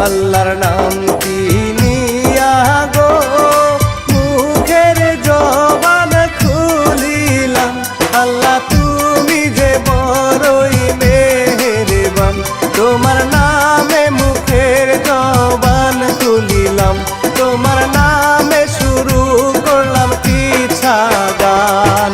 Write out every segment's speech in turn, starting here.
আল্লাহর নামটি নিয়া গো মুখের জবান খুলিলাম। আল্লাহ তুমি যে বড়ই মেহেরবান, তোমার নামে মুখের জবান তুলিলাম, তোমার নামে শুরু করলাম পিছা গান।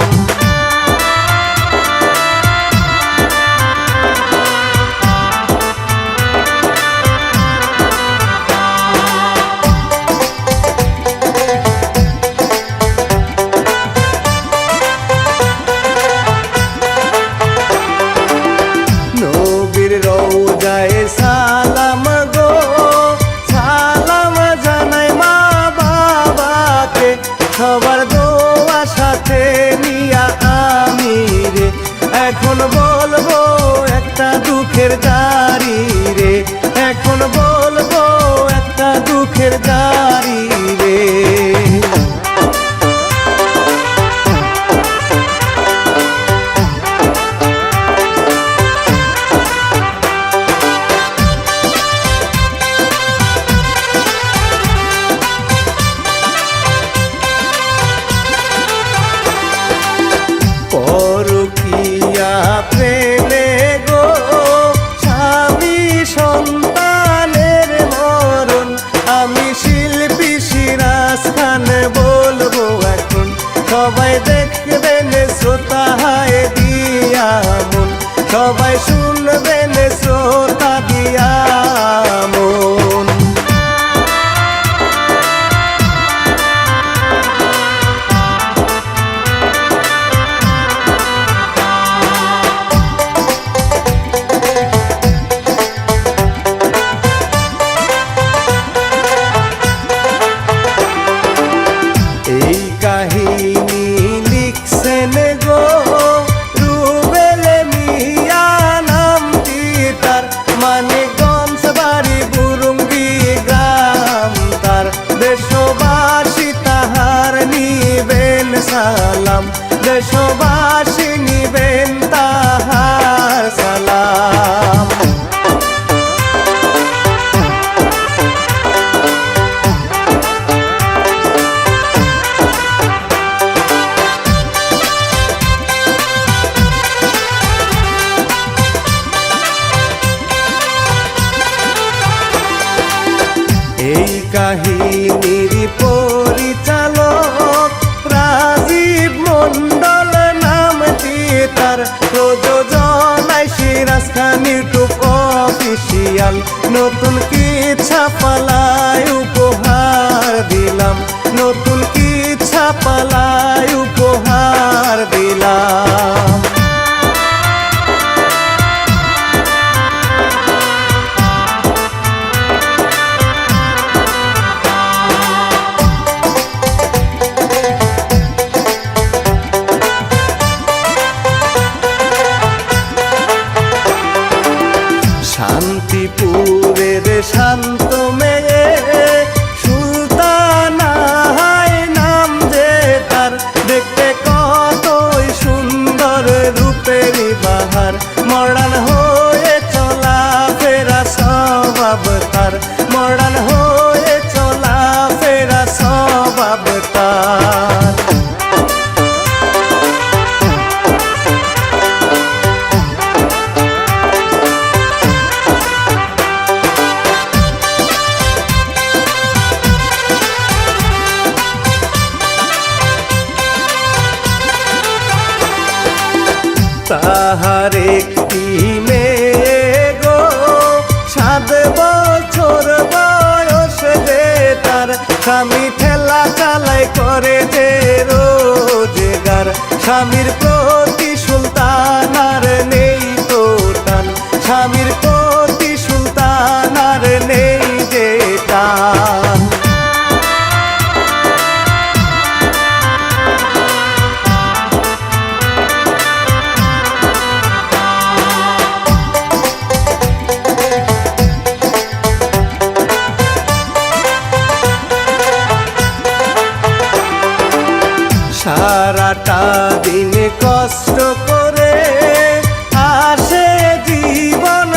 নবীর রওজায় সালাম গো, সালাম জানাই মা বাবাকে, সবার দোয়া সাথে নিয়া আমি রে এখন বলবো একটা দুঃখের জারি রে, এখন বলবো একটা দুঃখের জারি রে। পরকিয়া প্রেমে গো স্বামী সন্তানের মরণ, আমি শিল্পী সিরাজ খান বলবো এখন, সবাই দেখবেন শ্রোতা হায় দিয়া মন, সবাই শুনবেন শ্রোতা দিয়া মন। এই কাহিনী লিখছেন গো রুবেল মিয়া নামটি তার, মানিকগঞ্জ বাড়ি বুরুঙ্গি গ্রাম তার, দেশবাসী তাহার নিবেন সালাম, দেশবাসী নিবেন তাহার সালাম। এই কাহিনীর পরিচালক রাজীব মন্ডল নামটি তার, প্রযোজনায় সিরাজ খান ইউটিউব অফিসিয়াল, নতুন কি ছাপালায় উপহার দিলাম, নতুন কি ছাপালায় উপহার দিলাম। শান্তিপুরের শান্ত মেয়ে সুলতানা হায় নাম যে তার, দেখতে কতই সুন্দর রূপের বাহার, মডার্ন হয়ে চলা ফেরা স্বভাব তার, মডার্ন হয়ে চলা ফেরা স্বভাব তার। তাহার একটি মেয়ে গো 7 বছর বয়স যে তার, স্বামী ঠেলা চালাই করে যে রোজগার, স্বামীর প্রতি সুলতানার নেই তো টান, স্বামীর প্রতি সুলতানার নেই যে টান। সারাটা দিন কষ্ট করে আসে জীবন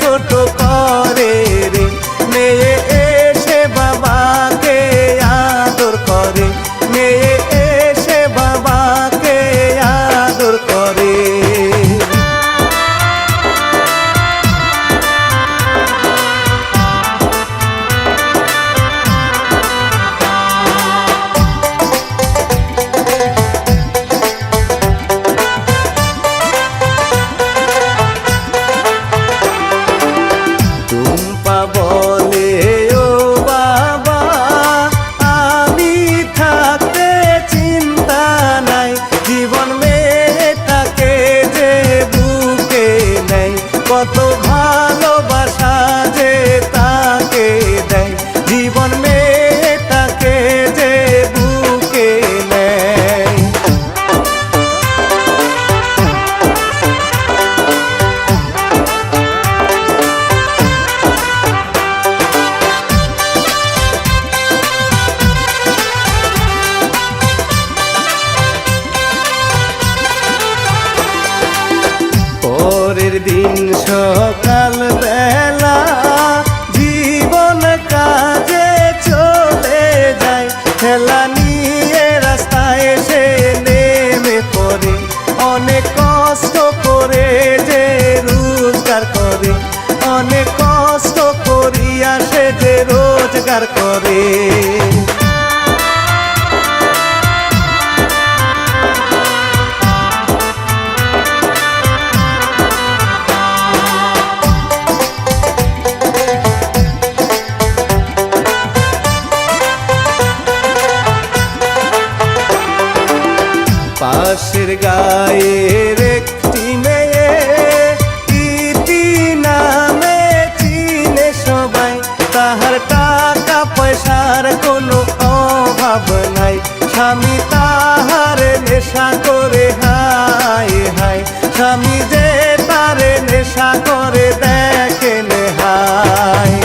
ছোট করে রে, মেয়ে এসে বাবাকে আদর করে, মেয়ে এসে বাবাকে আদর করে। টুম্পা বলে ও বাবা আমি থাকতে চিন্তা নাই, জীবন মেয়েটাকে যে বুকে নেয়, কত ভালোবাসা যে তাকে দেয়, জীবন মেয়েটাকে যে বুকে নেয়। পরের দিন সকাল বেলা জীবন কাজে চলে যায়, ঠেলা নিয়ে রাস্তায় এসে নেমে পড়ে, অনেক কষ্ট করে যে রোজগার করে, অনেক কষ্ট করিয়া সে যে রোজগার করে। পাশের গায়ের একটি মেয়ে ইতি নামে চিনে সবাই, তাহার টাকা পয়সার কোনো অভাব নাই, স্বামী তাহার নেশা করে হায় হায়, স্বামী যে তার নেশা করে দেখেন হায়।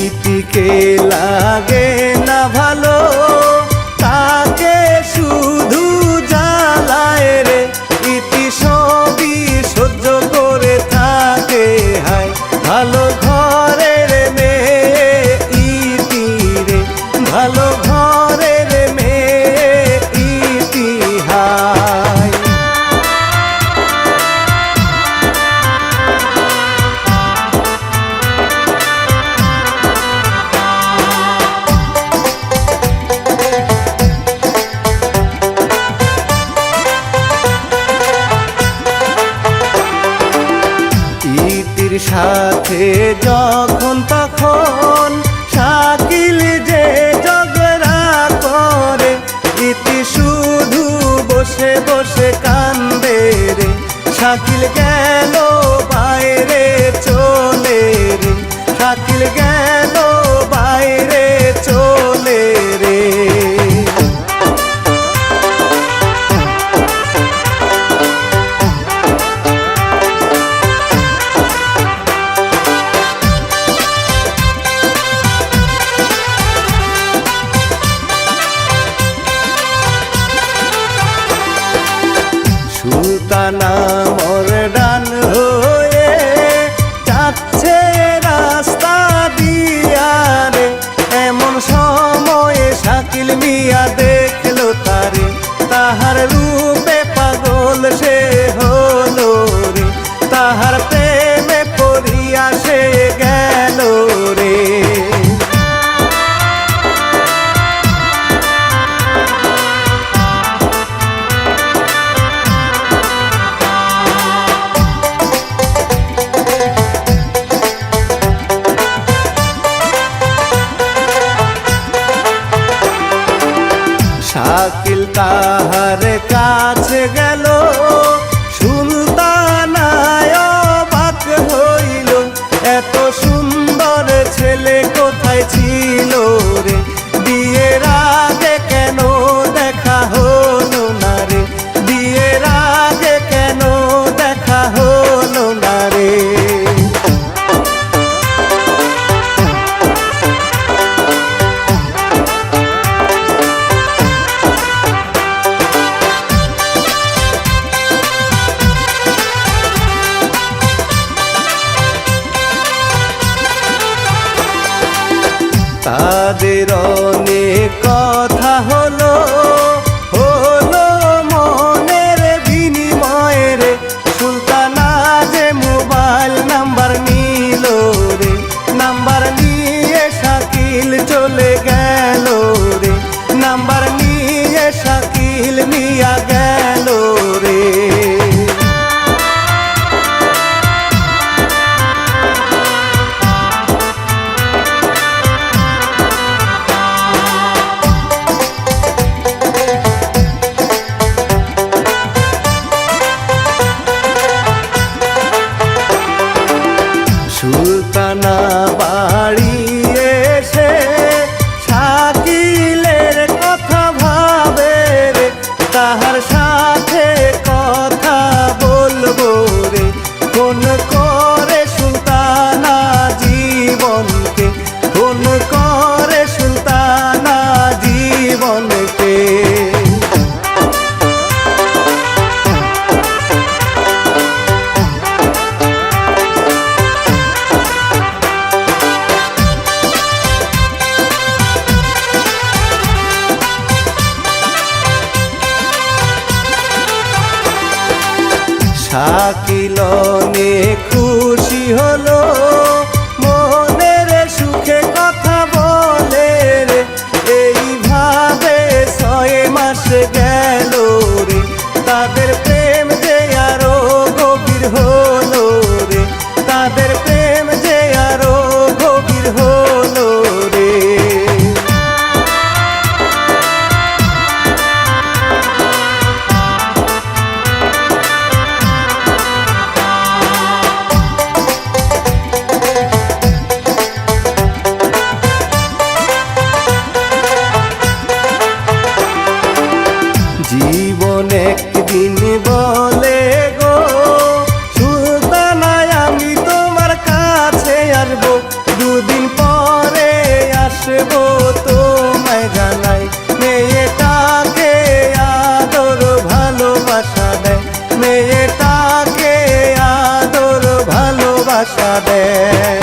ইতিকে লাগে না ভালো, তাকে শুধু জ্বালায় রে, ইতি সবই সহ্য করে থাকে হায়, ভালো ঘরের মেয়ে ইতি রে, ভালো ঘরের মেয়ে ইতি হায়। ইতির সাথে যখন তখন শাকিল যে ঝগড়া করে, ইতি শুধু বসে বসে কান্দে রে, শাকিল গেল বাইরে চলে রে, শাকিল গেল বাইরে চলে রে। সুলতানা মর্ডান হয়ে যাচ্ছে রাস্তা দিয়া রে, এমন সময়ে শাকিল মিয়া দেখলো তারে, তাহার রূপে পাগল সে হলো রে, তাহার প্রেমে পড়িয়া সে গেল রে। শাকিল তাহার কাছে গেল, সুলতানায় অবাক হইল, এত সুন্দর ছেলে কোথায় ছিল রে, বিয়ের আগে কেন দেখা হলো না রে, বিয়ের আগে কেন তাদের অনেক কথা হলো হলো মনের বিনিময়ে রে। সুলতানা যে মোবাইল নাম্বার নিল রে, নাম্বার নিয়ে শাকিল চলে গেল রে, নাম্বার নিয়ে শাকিল নিয়া গেল রে। সুলতানা বাড়ি এসে শাকিলের কথা ভাবে রে, তাহার সাথে কথা বলবো রে। ফোন করে সুলতানা জীবনকে, ফোন করে সুলতানা জীবনকে। শাকিল অনেক খুশি হলো, মনের সুখে কথা বলে রে। এইভাবে 6 মাস গেল রে, তাদের প্রেম যে আরো গভীর হলো রে, তাদের প্রেম যে আরো গভীর হলো রে। জীবন একদিন বলে গো সুলতানা আমি তোমার কাছে আসবো, দুদিন পরে আসবো তোমায় জানাই। মেয়েটাকে আদর ভালোবাসা দেয়, মেয়েটাকে আদর ভালোবাসা দেয়।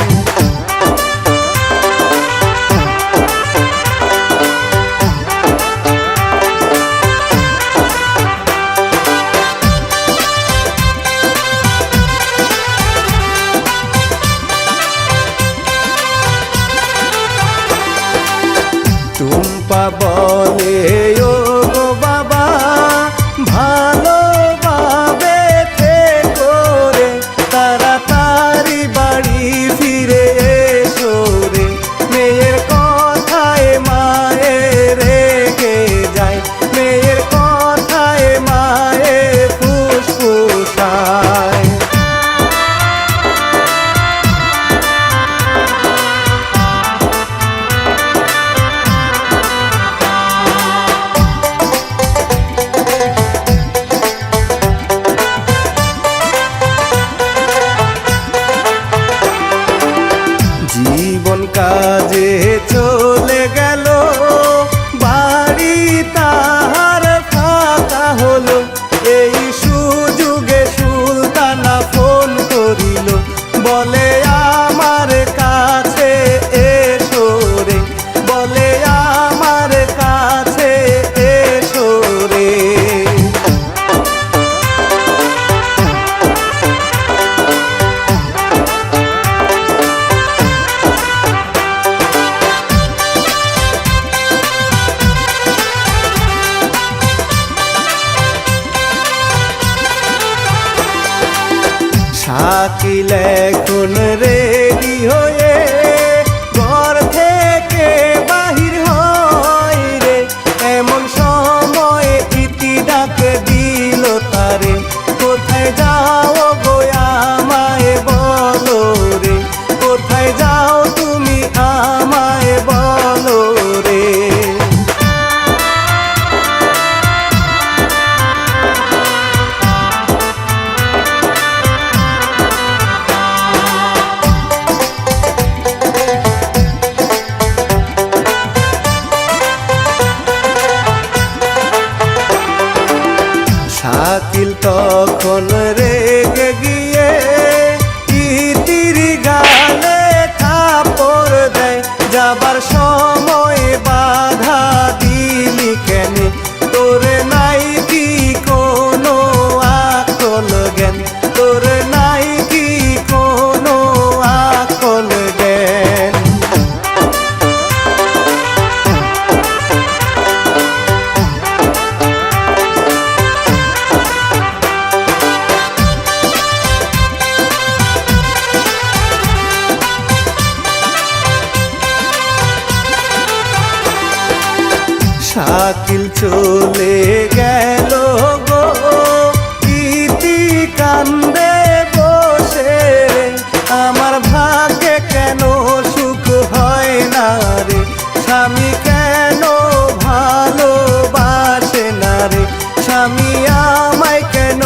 টুম্পা বলে ও গো বাবা ভালোভাবে থেকো রে, তাড়াতাড়ি বাড়ি ফিরে এসো রে। মেয়ের কথায় মায়ের রেগে যায়, মেয়ের কথায় মায়ের ফুসফুসায়। জীবন কাজে চলে গেল, বাড়ি তাহার ফাঁকা হলো। এই সুযোগে সুলতানা ফোন করিল, বলে আমার কাছে এসো রে, বলে আমার কাছে এসো রে। শাকিল এখন রেডি হয়ে ঘর থেকে বাহির হয় রে, এমন সময় ইতি ডাকে দিল তারে। কোথায় যাও গো আমায় বলো রে, কোথায় যাও তুমি আমায় বলো রে। শাকিল তখন রেগে গিয়ে ইতির গালে থাপড় দেয়, যাবার সময় শাকিল চলে গেল গো, ইতি কান্দে বসে রে, আমার ভাগ্যে কেন সুখ হয় না রে, স্বামী কেন ভালোবাসে না রে, স্বামী আমায় কেন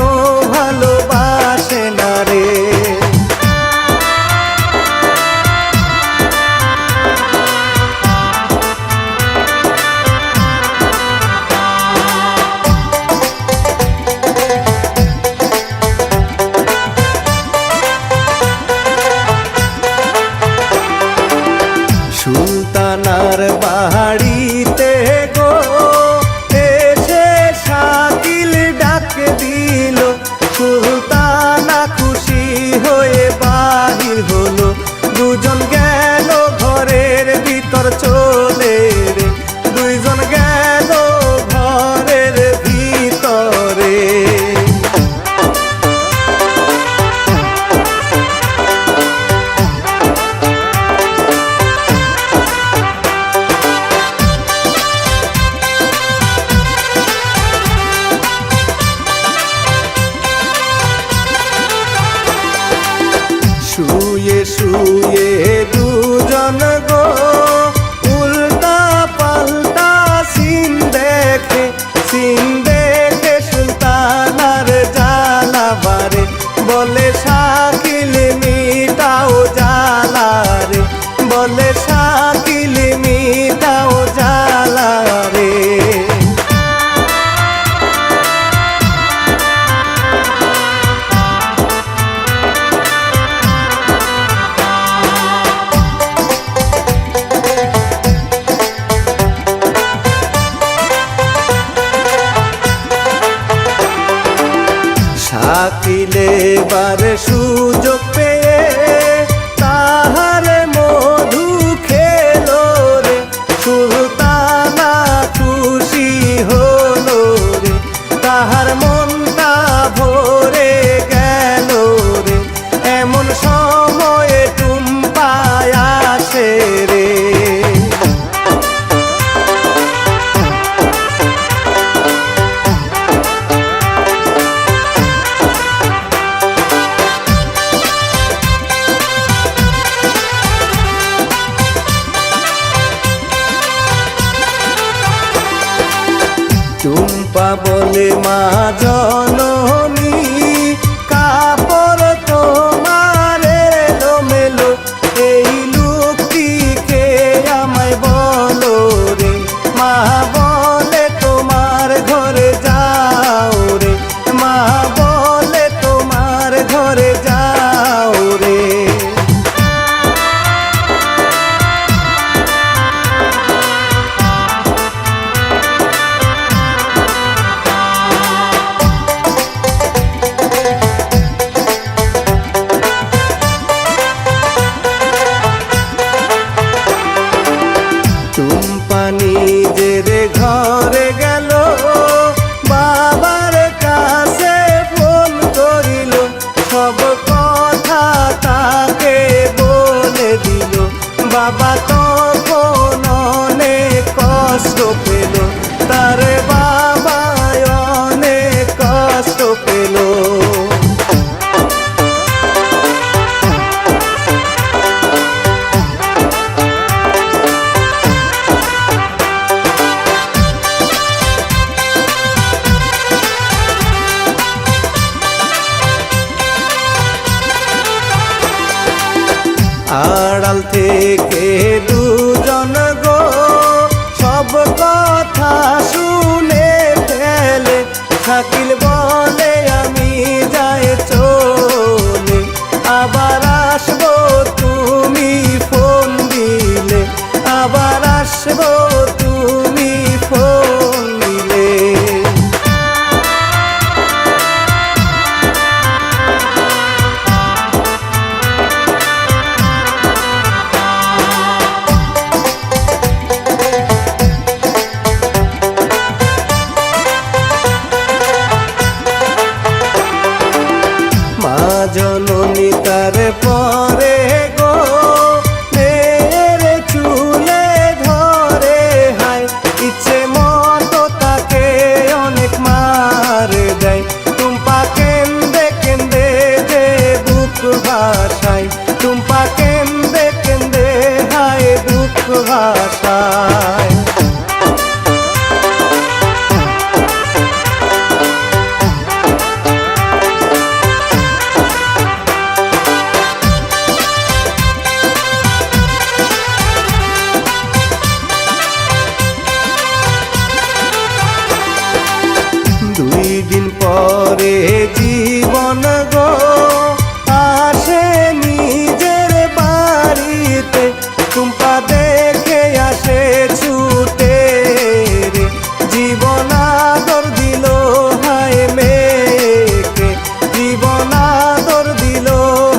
ভালোবাসে না রে। সুলতানার বাড়িতে গো এসে শাকিল ডাক দিল, সুলতানা খুশি হয়ে বাহির হলো, দুজন গেল ঘরের ভিতর চলে রে, দুইজন গেল ঘরের ভিতরে। শুয়ে শুয়ে দুজন গো উল্টা পাল্টা সিন দেখে, সিন দেখে সুলতানার জ্বালা বারে, বলে শাকিল মিটাও জ্বালা রে, বলে শাকিল মিটাও জ্বালা রে। শাকিলে বার সুযোগ পেয়ে তাহার মধু খেলো রে, সুলতানা খুশি হলো রে, তাহার মনটা ভরে গেল রে, এমন সময়ে টুম্পায় আসে রে। টুম্পা বলে মা জননী কাপড় তোমার এলোমেলো, এই লোকটিকে আমায় বলো রে, মা বলে তোমার ঘরে যাও রে, মা বলে তোমার ঘরে যাও রে। টুম্পা নিজের ঘরে গেল, বাবার কাছে ফোন করিল, সব কথা তাকে বলে দিল, বাবা তখন অনেক কষ্ট পেল, তার বাবা অনেক কষ্ট পেল। আড়াল থেকে দুজন গো সব কথা শুনে ফেলে, শাকিল বলে আমি যাই চলে, আবার আসবো তুমি ফোন দিলে, আবার আসবো তুমি ফোন দিলে। জননী তার পরে গো মেয়ের চুলে ধরে, হায় ইচ্ছে মতো জীবন গো আসে নিজের বাড়িতে, টুম্পা দেখে আসে ছুটে রে, জীবন আদর দিল হায় মেয়েকে, জীবন আদর দিল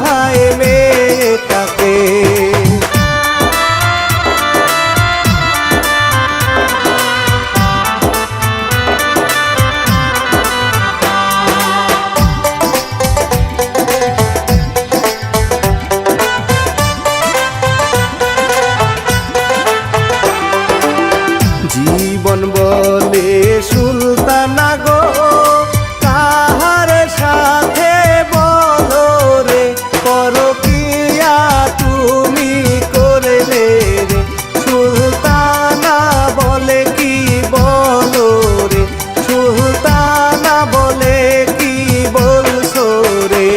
হায় মেয়েটাকে। জীবন বলে সুলতানা গো কাহার সাথে বলো রে, পরকিয়া তুমি করলে রে, সুলতানা বলে কি বলো রে, সুলতানা বলে কি বলছো রে।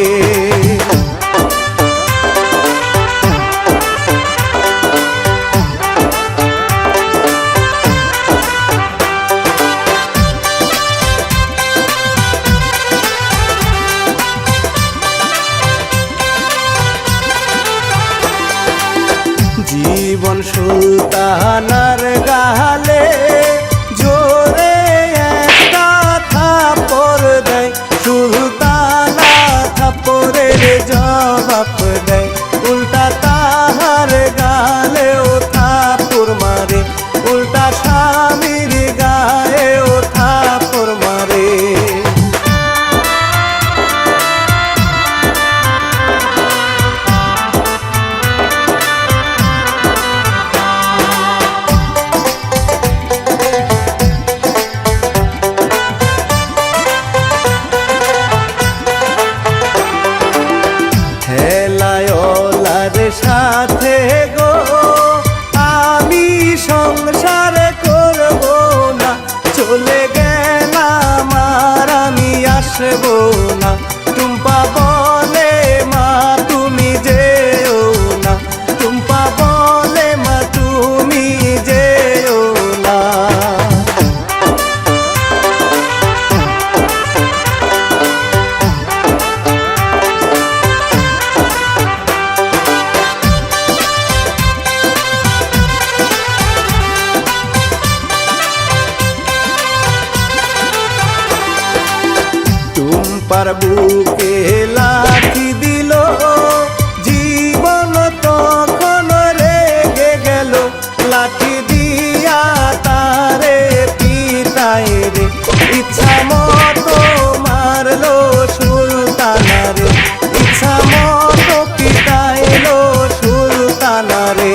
জীবন সুলতানার গালে জোরে একটা থাপ্পড় দেয়, সুলতানা থাপ্পড়ের জবাব দেয়, উল্টা তাহার গালেও থাপ্পড় মারে, উল্টা স্বামীর গায়েও থাপ্পড় মারে। হেলায়লার সাথে গো আমি সংসার করব না, চলে গেলাম আর আমি আসব না, টুম্পা বলে মা তুমি যেও না, টুম্পা বলে মা তুমি যেও না। টুম্পার বুকে লাথি দিল, জীবন তখন রেগে গেল, লাঠি দিয়া তারে পিটায় রে, ইচ্ছা মতো মারলো সুলতানা রে, ইচ্ছা মতো পিটাইলো সুলতানা রে।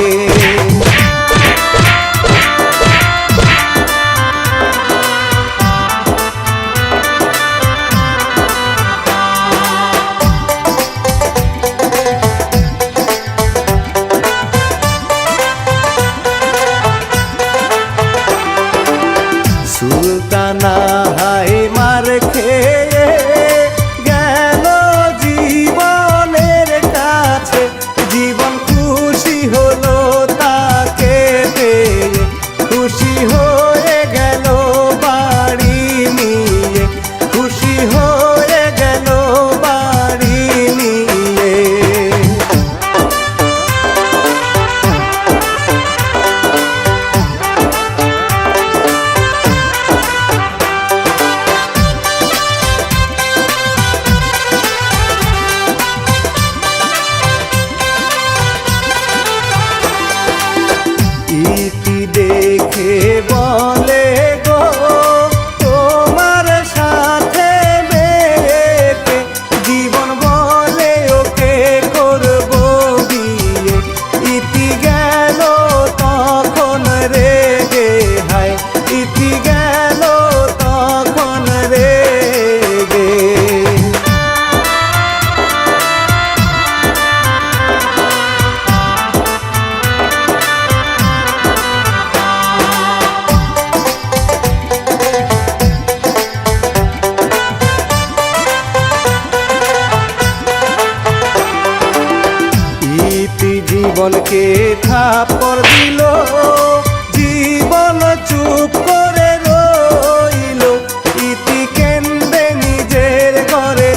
সুলতানা হাই মার খেয়ে গেল জীবনের কাছে, জীবন খুশি হলো তাকে পেয়ে, খুশি হয়ে গেল বাড়ি নিয়ে, খুশি হয়ে গেল বাড়ি নিয়ে। ইতি দেখে বলে গো তোমার সাথে মেয়েকে, জীবন বলে ওকে করব বিয়ে, ইতি গেল তখন রেগে হায়, ইতি গেল তখন রেগে। জীবনকে থাপ্পড় দিল, জীবন চুপ করে রইল, ইতি কেন্দ্রে নিজের ঘরে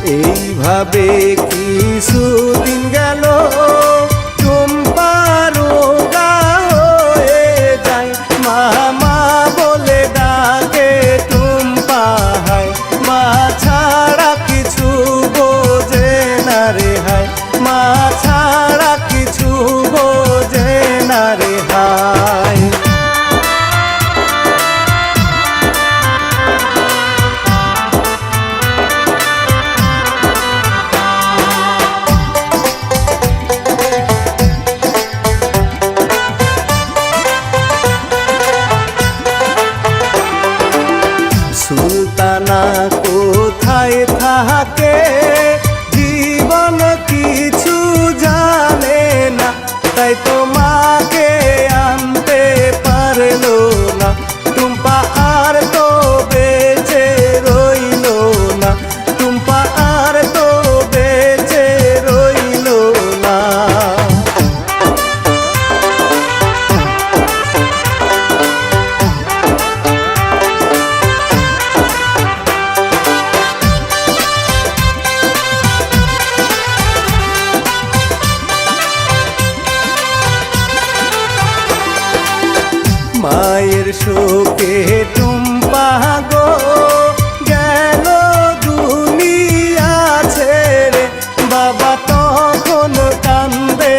এইভাবে কিছুদিন গেল, টুম্পা রোগা হয়ে যায়। মামা বলে ডাকে টুম্পা হায়, মা ছাড়া কিছু বোঝে না রে হায়, মা ছাড়া কিছু বোঝে না রে হায়। সুলতানা কোথায় থাকে, জীবন কিছু জানে না, তাই তো মাকে আনতে পারলো না। টুম্পা আর তো বেঁচে রইল না, টুম্পা আর তো বেঁচে রইল না। মায়ের শোকে টুম্পা গো গেল দুনিয়া ছেড়ে, বাবা তখন কান্দে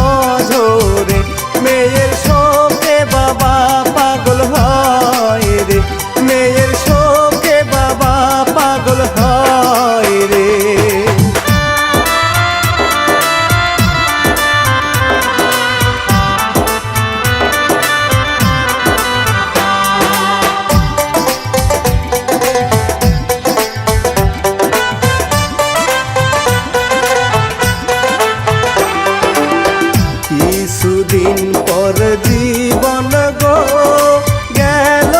অঝরে, মেয়ের শোকে বাবা পাগল হয় রে, মেয়ের শোকে বাবা পাগল হয় রে। কিছুদিন পর জীবন গো গেল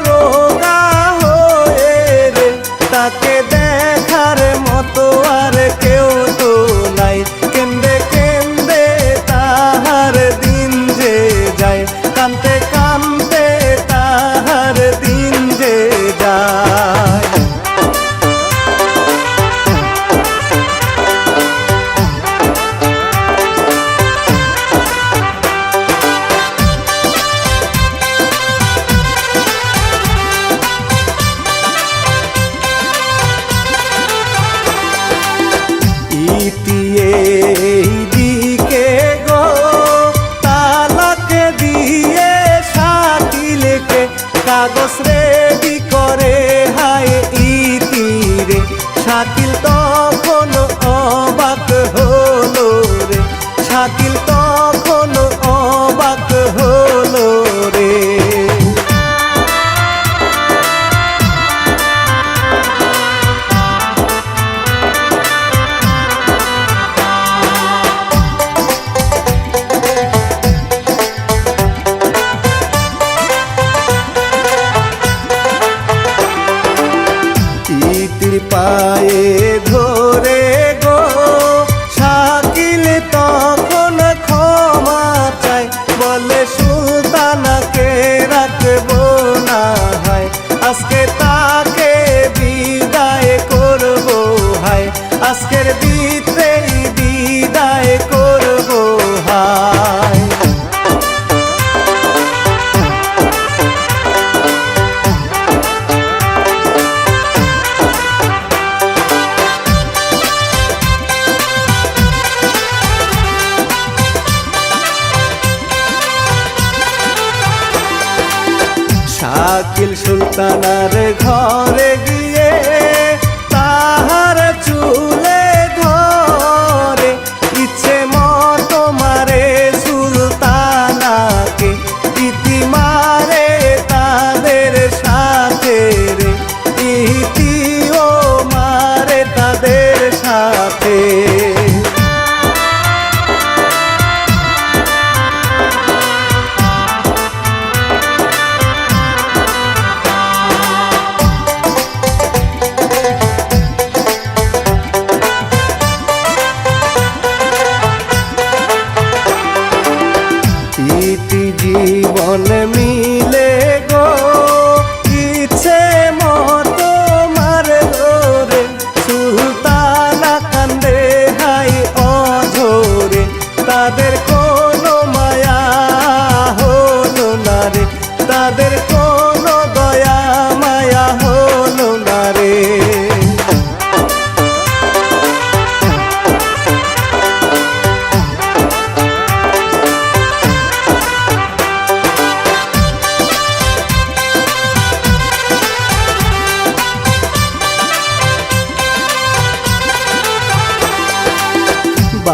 রোগা হয়ে রে, তাকে দেখার মতো আর কেউ তো নাই, কেন্দে কেন্দে তাহার দিন যে যায়, কানতে কানতে তাহার দিন যে যায়। দিকে গো তালাক দিয়ে শাকিলকে কাগজ রেডি করে হায় ইতিরে, শাকিল তখন অবাক হলো রে, শাকিল তখন অবাক হলো রে। পায়ে ধরে গো শাকিল তখন ক্ষমা চায়, বলে সুলতানাকে রাখবো না হায়, আজকে তাকে বিদায় করবো হায়, আজকের ভিতরেই বিদায় করবো হায়। শাকিল সুলতানার ঘরে গিয়ে তাহার চুলে ধরে, ইচ্ছে মতো মারে সুলতানাকে, ইতি মারে তাদের সাথে রে, ইতিও মারে তাদের সাথে। জীবন মিলে গো ইচ্ছে মতো মারলো রে, সুলতান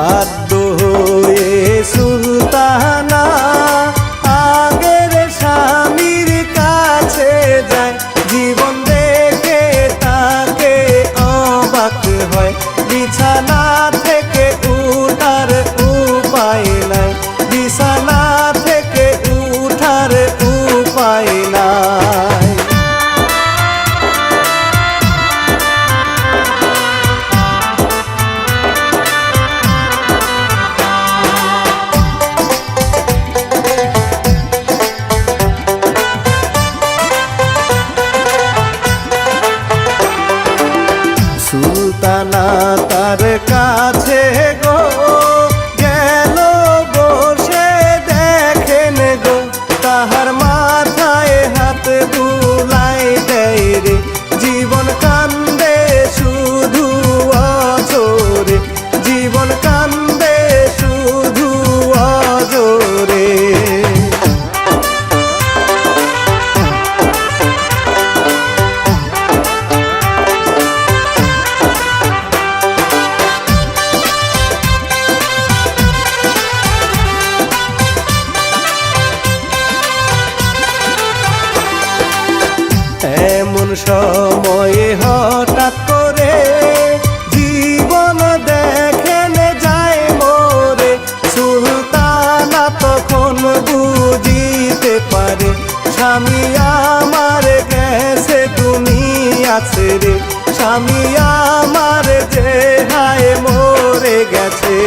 বাধ্য হয়ে সুলতানা আগের স্বামীর কাছে যায়। জীবন দেখে তাকে অবাক হয়, বিছানা থেকে উঠার উপায় নাই, বিছানা থেকে উঠার উপায় নাই। সুলতানা তার কাছে গো গেল, বসে দেখেন গো তাহার মাথায় হাত বুলাই দেয় রে। জীবন কান্দে শুধু অঝরে, জীবন কান্দে শুধু অঝরে। এমন সময়ে হঠাৎ করে জীবন দেখেন যায় মোরে। সুলতানা তখন বুঝিতে পারে স্বামী আমার গেছে দুনিয়া ছেড়ে, স্বামী আমার যে হায় মরে গেছে।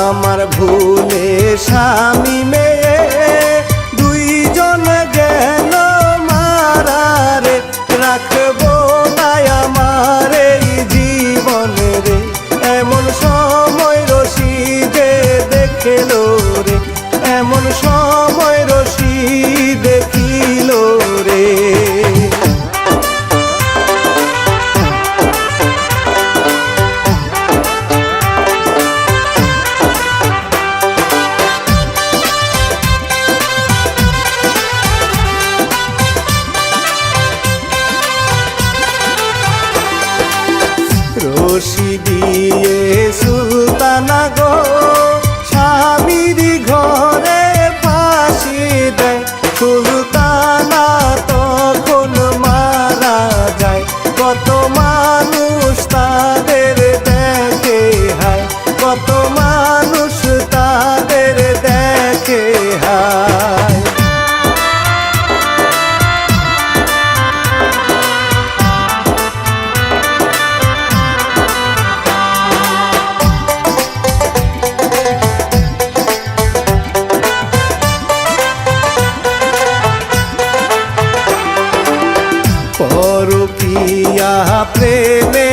আমার ভুলে স্বামী মেয়ে দুইজন গেল মারা রে, রাখবো না আমার এই জীবন রে। এমন সময় রশিদে দেখিল রে, এমন সময় রশিদ দেখিল রে। রশি দিয়ে সুলতানা গো স্বামীর ঘরে ফাঁসি দেয়। সুলতানা তখন মারা যায়, কত মানুষ তাদের দেখে হায়, কত মানুষ তাদের দেখে হায়। পরকীয়া প্রেমে